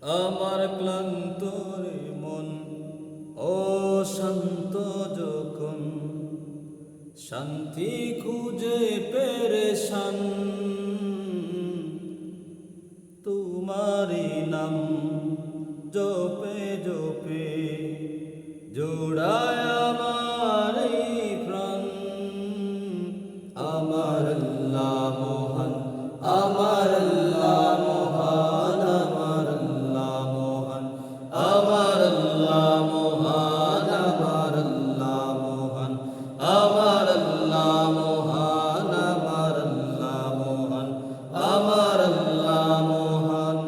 আমার ক্লান্ত রে মন ও শান্ত যখন শান্তি খুঁজে পেরেশান তোমারি নাম জপে জপে জোড়ায় আমার এই প্রাণ আমার আল্লাহ মহান আমার আল্লাহ মহান আমার আল্লাহ মহান আমার আল্লাহ মহান আমার আল্লাহ মহান আমার আল্লাহ মহান আমার আল্লাহ মহান আমার আল্লাহ মহান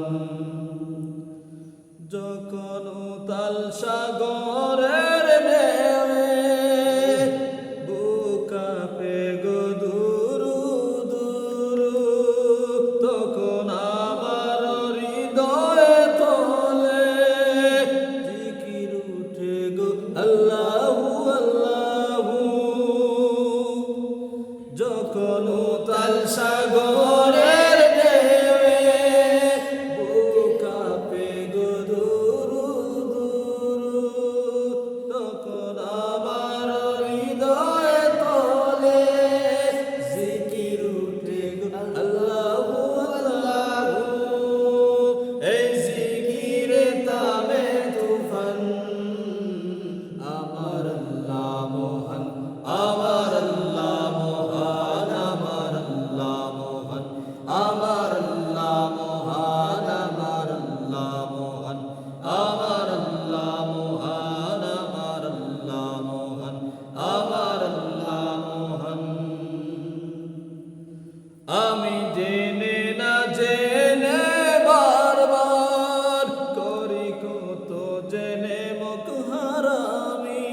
যখন উতাল সাগরের ঢেউয়ে বুক কাঁপে গো দুরু দুরু তখন আমার হৃদয়ে তোলে জিকির উঠে গো আল্লাহু আল্লাহু যখন উতাল সাগরের ঢেউয়ে বুক কাঁপে গো দুরু দুরু তখন আমার হৃদয়ে তোলে জিকির উঠে গো আল্লাহু আল্লাহু এই জিকিরে তাবে তুফান আমার আল্লাহ মহান আমার আল্লাহ মহান আমার আল্লাহ মহান আমার আল্লাহ মহান আমার আল্লাহ মহান আমার আল্লাহ মহান আমার আল্লাহ মহান আমার আল্লাহ মহান আমি জেনে না জেনে বারবার করি কত জেনে মুখ হারামি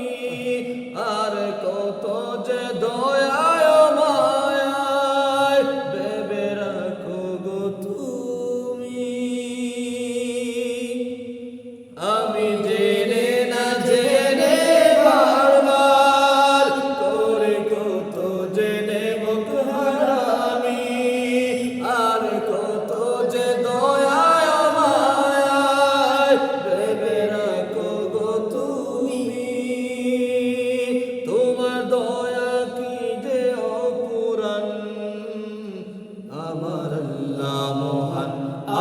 আর কত যে দয়ায় মায়ায় ভেবে রাখো গো তুমি আমি জেনে না জেনে বারবার করে কত জেনে মুখ হারামি আর কত যে দয়ায় মায়ায় ভেবে রাখো গো তুমি তোমার দয়া কি যে অপুরাণ আমার আল্লাহ মহান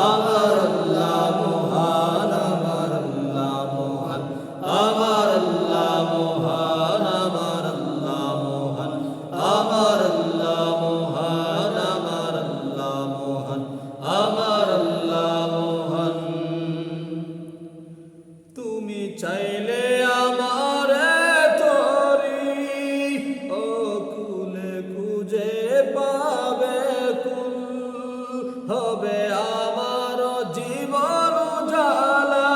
আমার আল্লাহ মহান আমার আল্লাহ মহান আমার আল্লাহ মহান আমার আল্লাহ মহান আমার আল্লাহ মহান আমার আল্লাহ মহান আমার আল্লাহ মহান তুমি চাইলে আমারে তরি ও কুলে খুঁজে পাবে কুল হবে আমার জীবন উজালা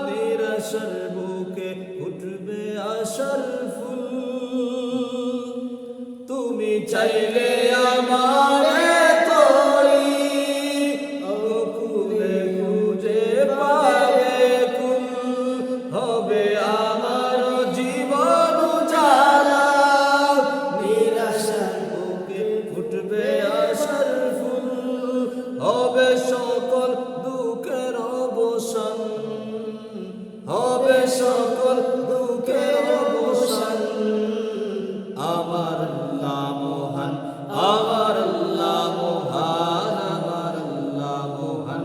নিরাশার বুকে উঠবে আশার ফুল তুমি চাইলে আমারে তরি ও কুলে খুঁজে পাবে কুল হবে আমার জীবন উজালা নিরাশার বুকে উঠবে আশার ফুল হবে সকল দুঃখের অবসান হবে সকল দুঃখের অবসান আমার আল্লাহ মহান আমার আল্লাহ মহান আমার আল্লাহ মহান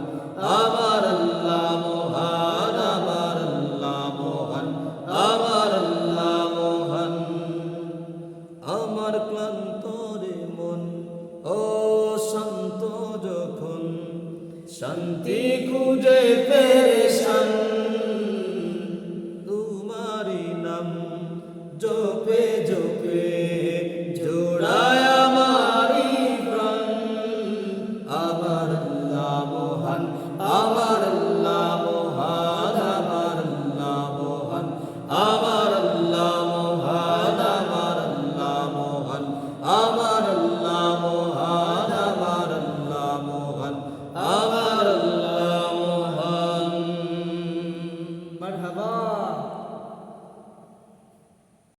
আমার আল্লাহ মহান আমার আল্লাহ মহান আমার আল্লাহ মহান আমার ক্লান্ত রে মন ও শান্ত যখন শান্তি খুঁজে পেরেশান তোমারি নাম জপে জপে জোড়ায় আমারি প্রাণ আমার আল্লাহ মহান আমার আল্লাহ মহান আমার আল্লাহ মহান আমার আল্লাহ মহান আমার আল্লাহ মহান আমার